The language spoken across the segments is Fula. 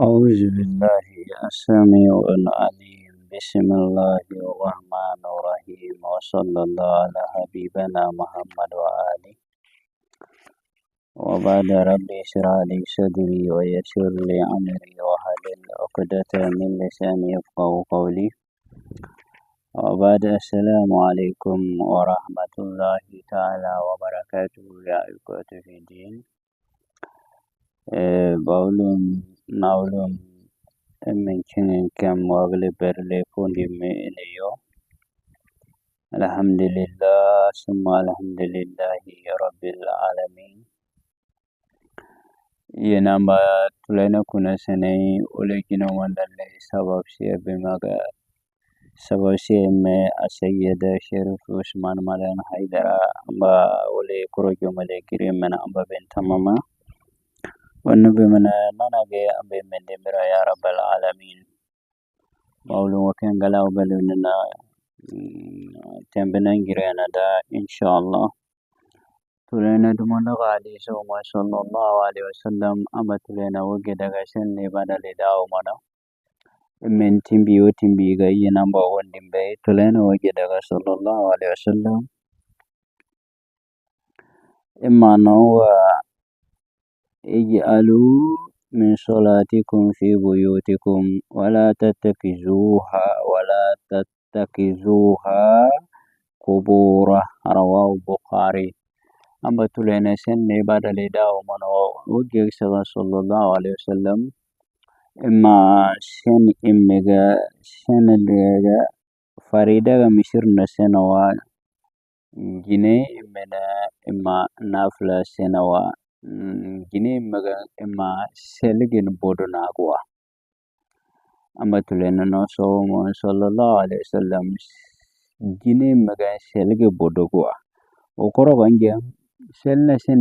أعوذ بالله السميع العليم بسم الله الرحمن الرحيم وصلى الله على حبيبنا محمد وآله وبعد ربي اشرح لي صدري ويسر لي أمري واحلل عقدة من لساني يفقهوا قولي وبعد السلام عليكم ورحمة الله تعالى وبركاته يا إخوة في الدين. بقولهم نقولهم من كن كم واغلب برليفون إليو. الحمد لله ثم الحمد لله رب العالمين. ينما تلنا كنا سنة ولكن وندل سبب شيء بمجا سبب شيء ما السيد شريف عثمان مالن حيدرا أما ولي كروجو ملكي من أبا بنت ماما والنبي من ننجي أبي من دمرا يا رب العالمين. Mawlu waken galaw balunna tembenan girena da inshallah tulena dumana gali so ma sallallahu alaihi wasallam ama tulena wage daga sen ne badale dawo mana men timbi o timbi ga yina ba wondin be tulena wage daga sallallahu alaihi wasallam imma no wa ij'alu من صلاتكم في بيوتكم ولا تتخذوها قبورا رواه البخاري. أما تلين سن بعد الإداء من وجه صلى الله عليه وسلم إما سن إمجا سن الجا فريدة مشير نسنوا جنيه إما نافلة سنوا gini maga ima seligin bodo nagwa amma tulena no so mo sallallahu alaihi wasallam gini maga seligi bodo gwa okoro ganje selna sen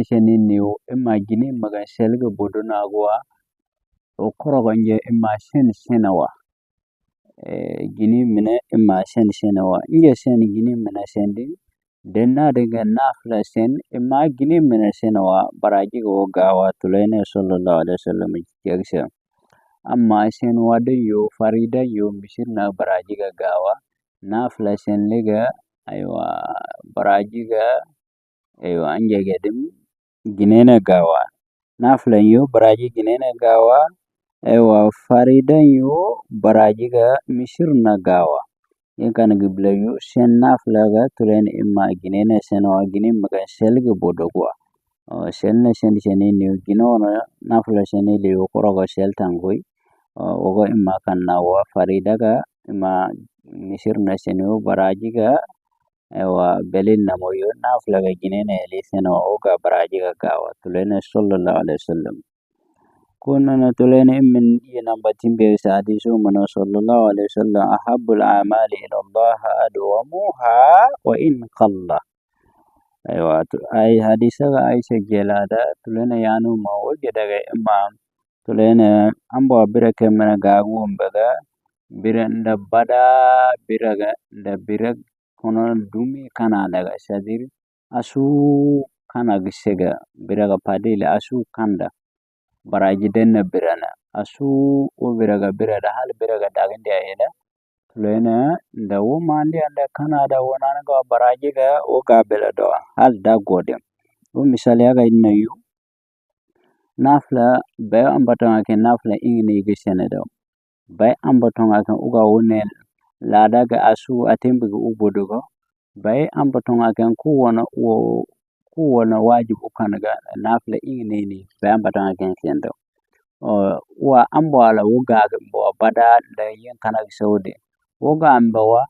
niu ima gini maga seligi bodo nagwa okoro ganje ima senawa gini mina ima senawa inge sen gini mina sendi denna daga nafla sen imma gini mina senawa baraji go gawa tulene sallallahu alaihi wasallam kiyakse amma sen wade yo farida yo misirna baraji ga gawa nafla sen lega aywa baraji ga aywa anje gadim ginena gawa nafla yo baraji ginena gawa aywa farida yo baraji ga misirna gawa yakan giblayu sen naflaga tulen imma ginene seno gini maga selge bodogwa selne sen ni gino na nafla sene le okorogo sel tangoi ogo imma kanna wa faridaga imma misir na seno barajiga wa belin na moyo naflaga ginene le seno oga barajiga gawa tulen sallallahu alaihi wasallam كنا نتلين من ينبع تنبيه سادسو من صلى الله عليه وسلم أحب الأعمال إلى الله أدومها وإن قل. أيوة أي حديثة أي سجلادة تلين يانو ما وجد إمام تلين أمبو برك من غاغوم بغا برند بدا برك كنا دومي كنا لغا سادير أسو كنا غسيغا برك پاديل أسو كندا baraji denna birana asu o biraga hal biraga daginde ayeda tulena da womandi anda kanada wonana ga baraji ga o ga belado hal da godem o misali aga inayu nafla bay ambatonga ke nafla ingini gisene do bay ambatonga ke uga wonen lada ga asu atembe go ubodogo bay ambatonga ke kuwana wajibu kanaga nafla ingini bay ambatonga ke kendo wa ambala woga mbo bada da yin kana saudi woga ambawa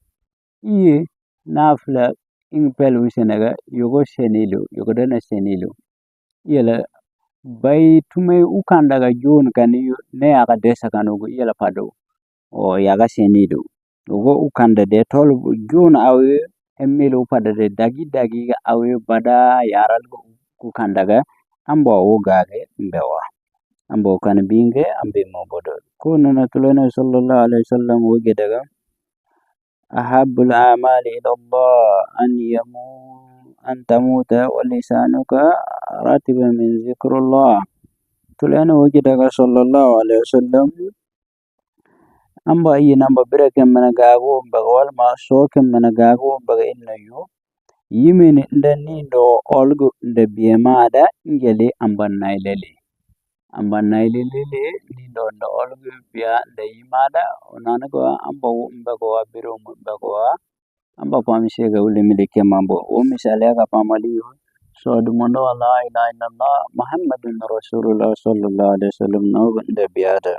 iye nafla in pelu senaga yogo dana senilo yela bay tumay ukan daga jon kan ne aga desa kanugo yela pado o yaga senilo wogo ukan da de tol jon awe emmelo pada de dagi ga awe bada yaral ukan daga ambo woga ge mbewa ambo kan binge ambe mobodo kuno natulena sallallahu alaihi wasallam woge daga ahabbul a'mali ila Allah an tamuta wa lisanuka ratiban min zikrullah tulene woji daga sallallahu alaihi wasallam amba iya namba bire kemmene gago baga walma so kemmene gago baga innayo yimini nda nindo olgu nda biyemada ngeli amba nailele amba nailele nindo nda olgu biya nda yimada onanago amba mbago wa biro mbago wa amba pamishega ule milike mambo o misale ga pamaliyo so dumondo la ilaha illallah muhammadun rasulullah sallallahu alaihi wasallam no nda biyada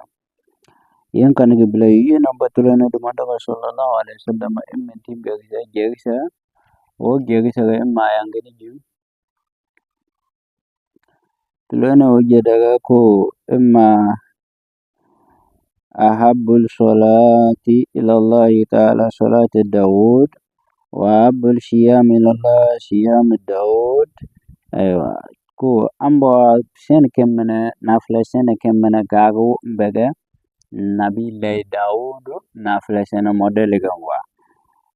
yen kanigi bile yi namba tulene dumondo sallallahu alaihi wasallam emmen timbe ga jegisa o jegisa ga emma yangini jim tulene wuje daga ko emma ahabbul salati ila Allah ta'ala salati Daud wa ahabbul siyam ila Allah siyam Daud aywa ko amba sen kemmene nafla sen kemmene gago mbege nabi lay Daud nafla sen model gamwa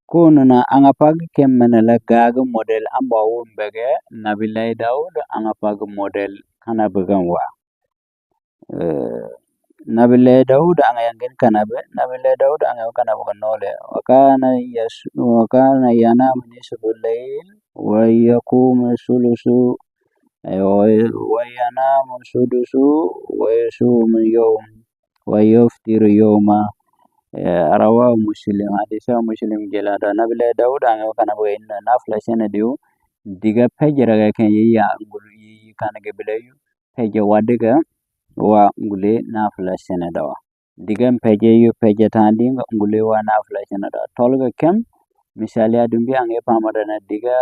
kono na anga pag kemmene la gaga model amba wo mbege nabi lay Daud anga pag model kana begamwa nabile Daud ang yangen kanabe nabile Daud ang yangen kanabe kanole wakana yanamu nisfu layl wa yaqumu sulusu wa yanamu sudusu wa yasumu yawm wa yaftiru yawma rawahu muslim hadisa muslim jelada nabile Daud ang yangen kanabe inna nafla senediu diga pejra ga kan yiya ngulu yi kanage bilayu peje wadiga wa ngule nafla senadawa digam peje yu peje tandinga ngule wa nafla senada tolga kem misali adumbi ange pamadana diga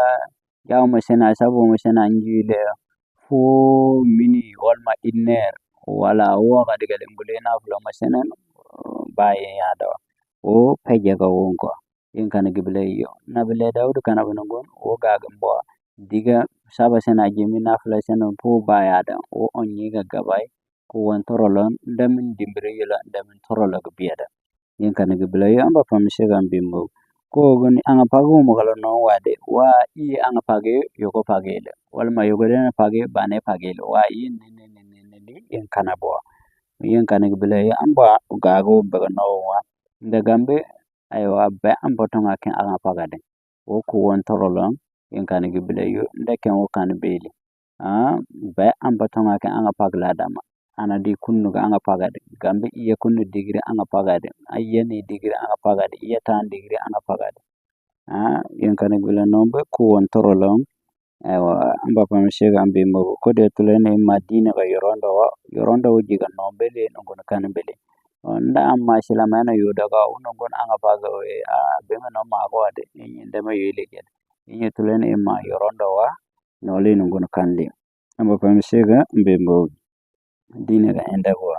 yaw masena sabo masena njile fo mini walma inner wala wa ga diga ngule nafla masena baye yadawa o peje ga wonko in kana gibile yo nabile Dawud kana bungon o ga gambo diga saba sena jimi nafla sena fo bayada o onyi ga gabai ko won torolon ndamin dimbire yela ndamin torola go biada yen kan ga bila ya amba pam shegam bimbo ko goni anga pago mo kala no wade wa i anga page yoko pagele wal ma yogo den page bane pagele wa i ni yen kana bo yen kan ga bila ya amba gago baga no wa ndagambe aywa be amba tonga ken anga pagade o ko won torolon yen kan ga bila yo ndeken o kan beli be amba tonga ken anga pagla dama ana di kunnu ga anga pagade gambe iya kunnu digiri anga pagade ayeni digiri anga pagade iya tan digiri anga pagade yen kan gula nombe ko won torolon ewa amba pam shega ambe mo ko de tulene madina ga yorondo jiga nombe le ngon kan bele onda amma sila mana yoda ga ngon anga paga be no ma ko ade inde ma yele gede yen tulene ma yorondo wa no le ngon kan le amba pam shega ambe mo dine ga enda ko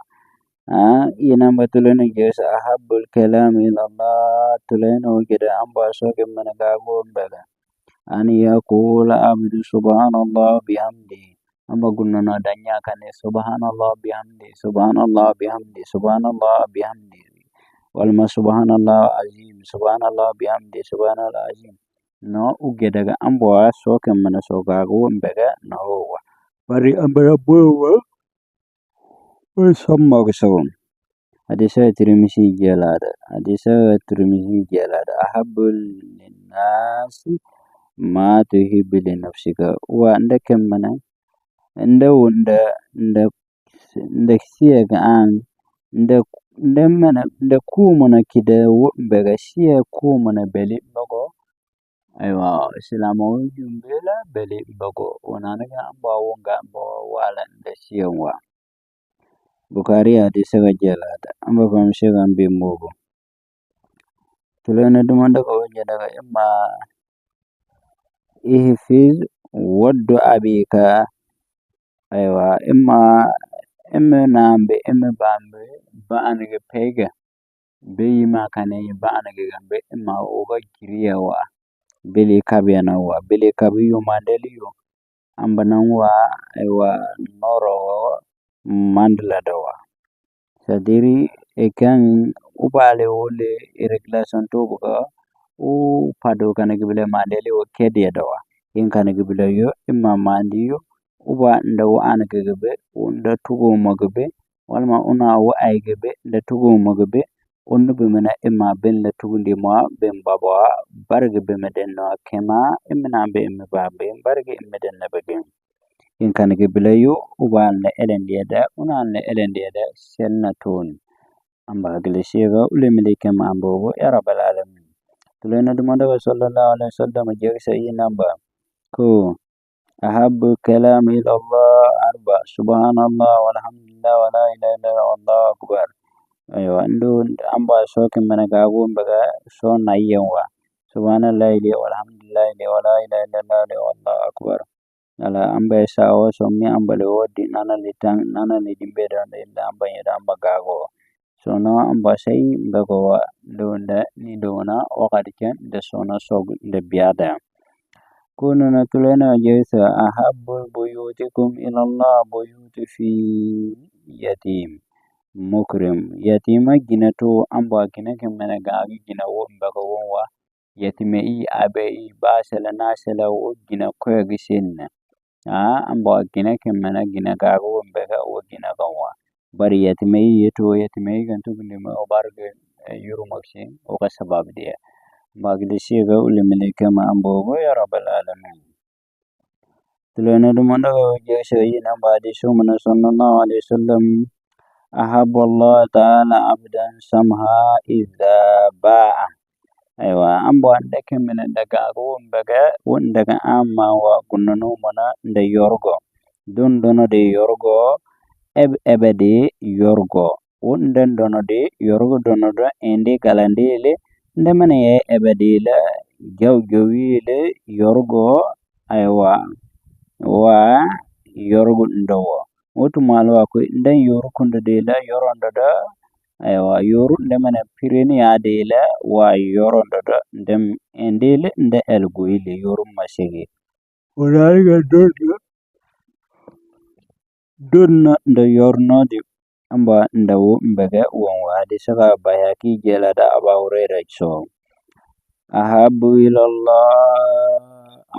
ina matulene gesa ahabbul kalam ila Allah tulene gida amba so ke mana ga go mbega an yaqula abdu subhanallah bihamdi amba gunna na danya kane subhanallah bihamdi subhanallah bihamdi subhanallah bihamdi wal ma subhanallah azim subhanallah bihamdi subhanallah azim no uge daga amba so ke mana so ga go mbega no wa bari amba bo samma ko sawum hadisa tirmidhi jalada ahabbul nasi ma tuhibbu li nafsika wa ndake mana nda nda siya ga an nda ku mana kida baga siya ku mana beli bago aywa islamu jumbela beli bago wana ga amba wonga amba wala nda siya wa Bukhari hadisa ga jalada amba pam shega ambe mogo tulene dumanda ko daga imma ihfiz waddu abika aywa imma nambe imma bambe ba anige pega be yima kane ba anige gambe imma oga kiriyawa bele kabiyana wa bele kabiyo mandeliyo amba nan wa aywa noro mandla dawa sadiri ekan ubale wole irregulation to buka u pado kana gibile mandeli o kedi dawa yin kana gibile yo imma mandiyo uba nda wo anagebe nda tugo magebe walma una wo aigebe nda tugo magebe onu bimena imma ben la tugundi ma ben baba barge bimeden no kema imna be imma babe barge imeden na begem in kan ge bilayu uba na elendiyada una na elendiyada senna ton amba gleshega ulemile kema ambo ya rabbal alamin tulena dumanda sallallahu alaihi wasallam je sai namba ko أحب الكلام إلى الله أربع سبحان الله والحمد لله ولا إله إلا الله والله أكبر أيوة عنده أمبا شوك من قابون بقى شون نيوا سبحان الله لي والحمد لله لي ولا إله إلا الله لي والله أكبر على أمبا ساوا سومي أمبا لودي نانا لتان نانا لدمبيدا إلا أمبا يدا أمبا قاقو سونا أمبا سي بقوا دون ندونا وقد كان دسونا سوق دبيادا كوننا تلنا جيس أحب بيوتكم إلى الله بيوت في يتيم مكرم يتيم جنتو أمبا جنك من غاغي جنا ومبغا ووا يتيم أبي باسل ناسل وجنا كوغسين أمبا جنك من جنا غاغو ومبغا وجنا غوا bari yatime gantu bindima obarg yuru makshin oga sabab dia magdisiga ulimile kama ambo ya rabbal alamin tulena dumanda jeshi ina badi shumana sallallahu alaihi wasallam ahabba Allah ta'ala abdan samha idza ba'a aywa ambo andake min daga go mbaga wondaga amma wa kunno mana nda yorgo don dono de yorgo ebede yorgo wonden dono de yorgo dono do ende galandele ndemane ebedila jawjawile yorgo aywa wa yorgo ndowo wotu malwa ko ndan yorkundo de la yorondo da aywa yoru ndemane pireni adela wa yorondo da ndem endele nda elgoile yoru masege uraiga donna nda yornode amba ndawo mbaga wonwa de saka bayaki jela da aba urera so أحب إلى الله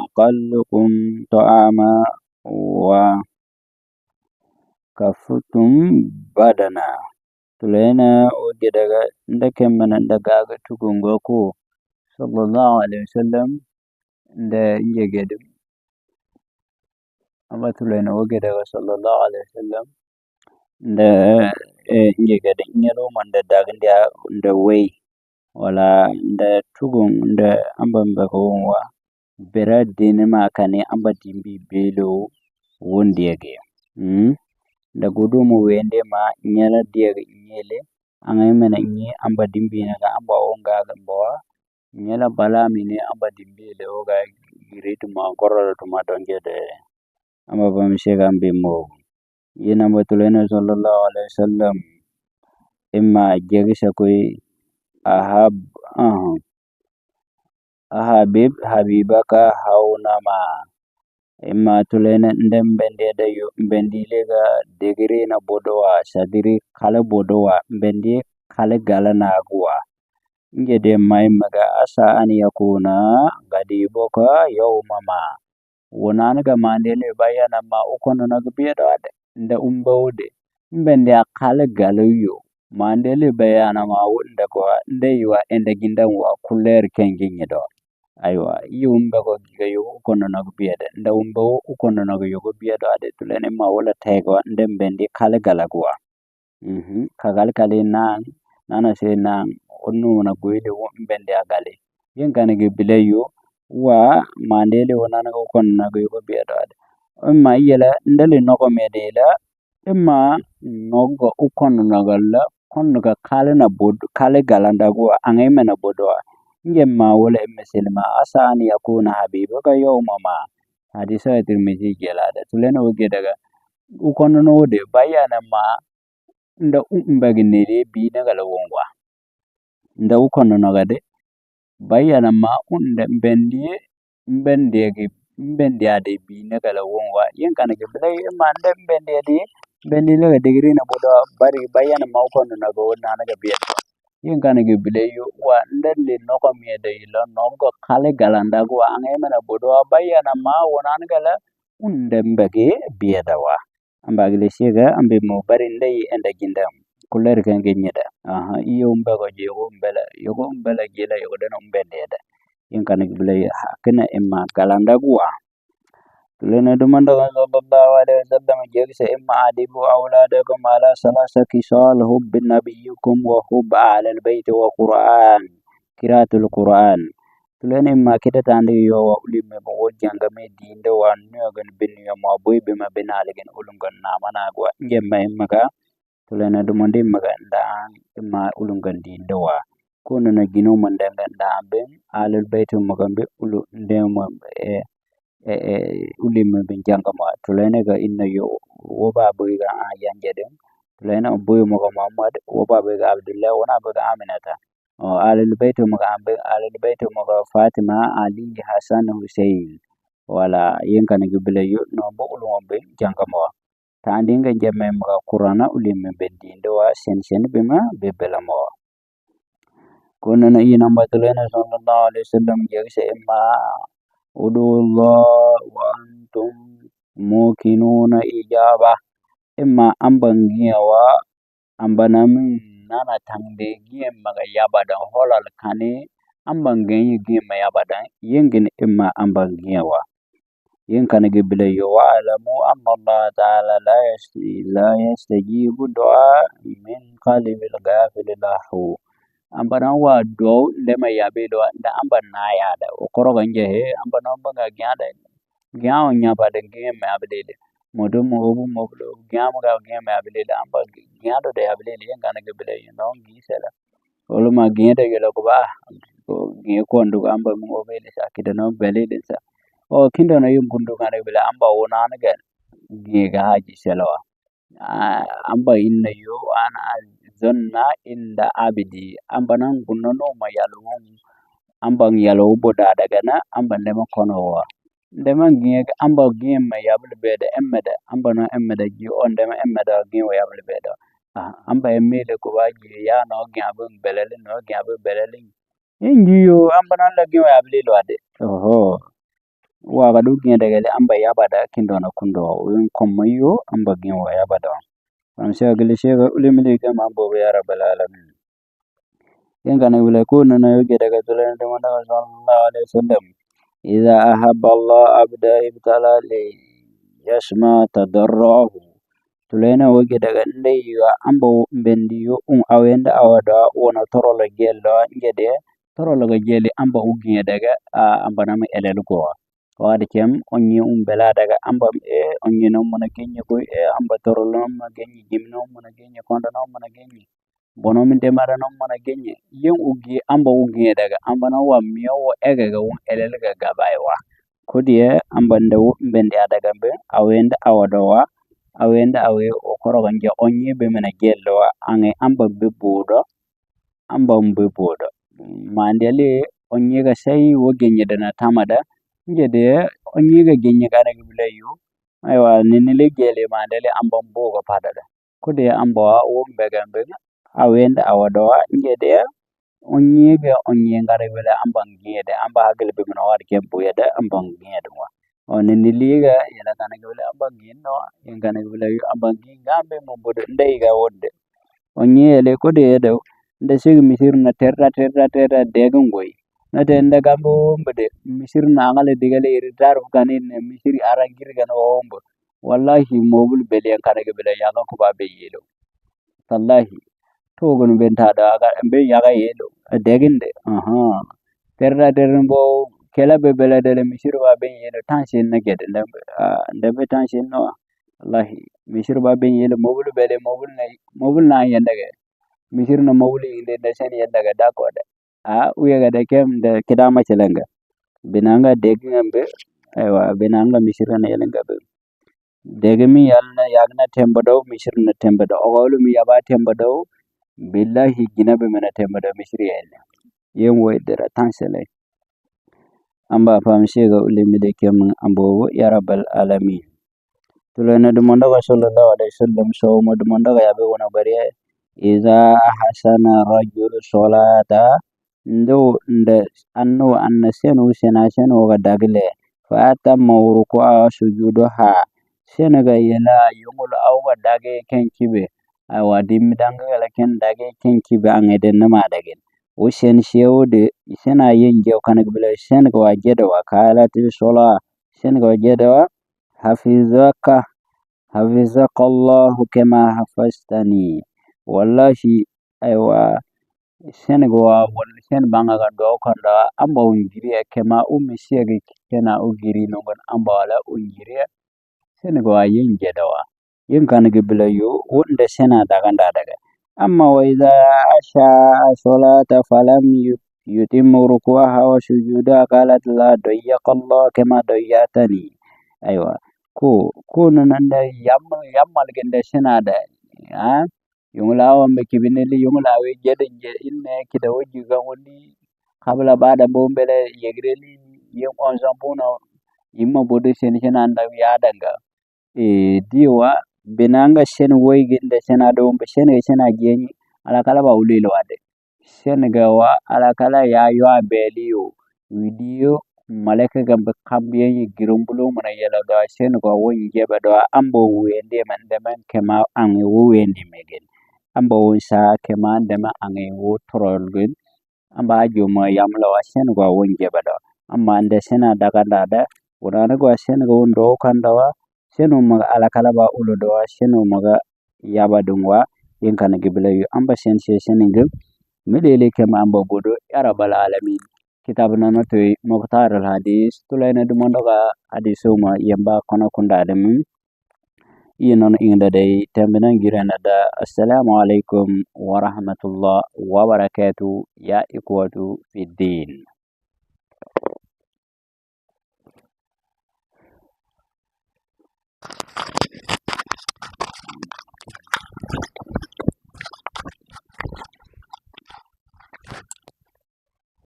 أقلكم طعاما وكفتم بدنا تلينا وجدك ndake من ndagaga tugungoku sallallahu alaihi wasallam nda njegedum amma tulena wogedaka sallallahu alaihi wasallam nda njegede nyelo man da dagndia nda wei wala nda tugun nda amba mbakwa bera dini makane amba dimbi belo wondiege nda gudumu wende ma nyala diege nyele angai mena nyi amba dimbi naga amba wonga gambawa nyala bala mine amba dimbi le oga giritu ma kororo tuma dongede amba bamshega mbimo yina mbatulena sallallahu alaihi wasallam imma jegisa koy ahab habibaka haunama imma tulena ndem bende da yo bendi lega degre na bodowa sadiri kala bodowa bendi kala gala na agwa ngede mai maga asa an yakuna gadi boka yawmama wonana ga mandele bayana ma ukono na gbiya dade nda umbawde mbende akala galayo mandele bayana ma wunda ko ndeywa ende gindan wa kuller kenginye do aywa yumbe ko gayo kono na biyade nda umbe kono na go biyado ade tulene ma wala tego ndem bendi kale galagwa kagal kale nana se nan onno na goyde wo bende agale yen kanage bilayo wa mandele wonana ko kono na go biyado ade amma yela ndale noko medela amma nogo ukono na galla kono ga kale na bod kale galanda go angai mena bodwa ngemma wala misilma asa an yakuna habibuka yawmama hadisa tirmizi gelada tulena woge daga ukono no de bayana ma nda umbaginere bi daga lawongwa nda ukono no gade bayana ma unda mbende ade bi daga lawongwa yen kana ke blay ma nda bendi laga degree na bodo bari bayana ma ukono na go na naga bi yin kana ge bileyo wa ndalle noko miede ilo nogo kale galanda go ange mana bodo bayana ma wonan gala undembage biyadawa ambagile siga ambe mo bari ndai enda gindam kuller kan genyeda aha iyo umbago yego umbela gela yego dana umbendeda in kan gile hakana imma kalanda guwa lene dumanda sallallahu alaihi wasallam jegse imma adibu awladakum ala salasa kisal hubb nabiyyikum wa hubb ala albayt wa qur'an qiraatul qur'an lene imma kita tande yo wa ulimme bo wojjanga me dinde wa nyogan bin yo ma boy be ma benaligen ulungan na mana gwa ngemma imma ka lene dumande maga nda imma ulungan dinde wa kono na gino mandanga nda ben ala albayt magambe ulu ndemo ulimme bin jangama tulene ga inna yo woba boyga yanjeden tulene boy mo ko muhammad woba boyga abdullah wona boyga aminata o alal baytu mo ambe alal baytu mo fatima ali hasan hussein wala yenka ne gibele yo no bo ulmo be jangama ta andinga jemme mo qur'ana ulimme be dindo wa sen bima be belamo kono na ina mbatulene sallallahu alaihi wasallam jegse imma udullah wa antum mukinuna ijaba imma ambangiyawa ambanamin nana tangde giem maga yabada holal kane ambangenyi giem yabada yengin imma ambangiyawa yenkane gibile yo wa alamu anna allah ta'ala la yastajibu du'a min qalbil ghafil lahu ambana wa do lema yabe do da amban na ya da okoro ganje he ambana banga gyada gyawo nya ba da game abele modum mo obu mo do gyamo ga game abele da amba gyado da abele yenga na gebele no gisela olo ma gyada gelo ko ba gye ko ndu amba mo obele sa kidano bele de sa o kindo na yum kundu ga bele amba wona na ga gye ga haji selawa amba inna yo ana zonna inda abidi amba nan gunno no ma yalo amba yalo boda daga na amba ne ma kono wa ndema giye amba giye ma yabul beda emmeda amba no emmeda gi on dema emmeda giye wa yabul beda amba emmede ko waji ya no gyabu belele no gyabu belele ingiyo amba no la giye wa yabul lo ade oho wa ga du giye daga le amba yabada kindo na kundo won komayo amba giye wa yabada am sai gele shega ulimile ga mambo ya rabbal alamin yenga na wala ko na yoge daga tulan da wanda sallallahu alaihi wasallam idza ahabba allah abda ibtala li yasma tadarruhu tulena woge daga ndey wa ambo bendi yo awenda awada wona torola gello ngede torola ga jeli amba ugi daga amba nam elel go wade kem onyi bela daga amba onyi no mona kenye ko amba torola ma genyi jimno mona genye konda no mona genye bono min de mara non mana genye yen ugi amba ugi daga amba na wa miyo ega ga won elel ga gabaiwa kodiye amba nde bendi daga be awenda awadawa awenda awe o koro ganje onye be mena gello ange amba be bodo mandele onye ga sai wo genye dana tamada ngede onye ga genye kana gibilayu aywa ninile gele mandele amba mbogo padada kodiye amba wo begambe awenda awadowa ngede onye ngare wala ambang ngede amba hagal be no war kempo yada ambang ngede wa oneni liga yala kana wala ambang ngino ngana wala ambang ngambe mo bodo ndey ga wonde onye le ko de do nda sigi misir na terra degun goy na de nda gambo mbede misir na ngale digale iritar kanin misir arangir gana wombo wallahi mobul bele kana bele yaga ko ba be yelo wallahi togun benta da ga be yaga yelo deginde terra terbo kela be bela de misir ba be yelo tansin na gede nda be tansin no wallahi misir ba be yelo mobul bele mobul na yenda ge misir na mobul inde da sen yenda ga da ko da uye ga da kem da kidama celenga binanga degingambe aywa binanga misir na yelenga be degemi yalna yagna tembodo misir na tembodo ogolu mi yaba tembodo billahi ginabe mena tembodo misir yella yen woydera tansele amba famse ga ulimi de kem ambo ya rabbal alamin tulana du monda sallallahu alaihi wasallam so mo du monda yabe wona bare iza hasana rajul salata ndo nda anno annasenu sena senu ga dagle فأتموا ركوعها وسجودها senaga yela yongol awga dage ken kibe awa dimdanga yala ken dage ken kibe angeden nama dagen o sen shewde sena yenje kanak bila senaga wajeda wa kalati sola senaga wajeda wa hafizaka hafizakallahu kama hafaztani wallahi aywa senaga wa wal sen banga ga do kanda amba ungiri kema ummi shege kena ugiri nongon amba wala ungiri senaga wa yenje dawa yin kanak bila yo wonde sena daga daga amma wa idha asha salata falam yutimmu ruku'aha wa sujudaha qalat la dayyaka Allah kama dayyatani aywa ko nanda yammal gende sena da ha yungla wa me kibineli yungla we jede inne kida wajji ga woni qabla bada bombele yegreli yim on zambuno imma bodo sen sena anda ya danga diwa benanga sen woyginde sena do be sena geni ala kala ba ulilo wade sen gawa ala kala ya yo abeliyo widiyo malaka gambe kambiyen girumbulo mana yala do sen go woni jeba do ambo wende man de man kema an wende megen ambo sa kema de ma an wo trolgen amba juma yamla wa sen go woni jeba do amma ande sena daga dada wona go sen go ndo kandawa seno maga alakala ba ulo do seno maga yaba dungwa yenkana gibla yu amba sen ngem melele kema amba bodo ya rabbal alamin kitabna no to muqtar al hadis tulayna du mondoga hadiso ma yamba kono kunda adamu yinon inda day tambana girana da assalamu alaikum wa rahmatullah wa barakatuh ya ikwatu fi din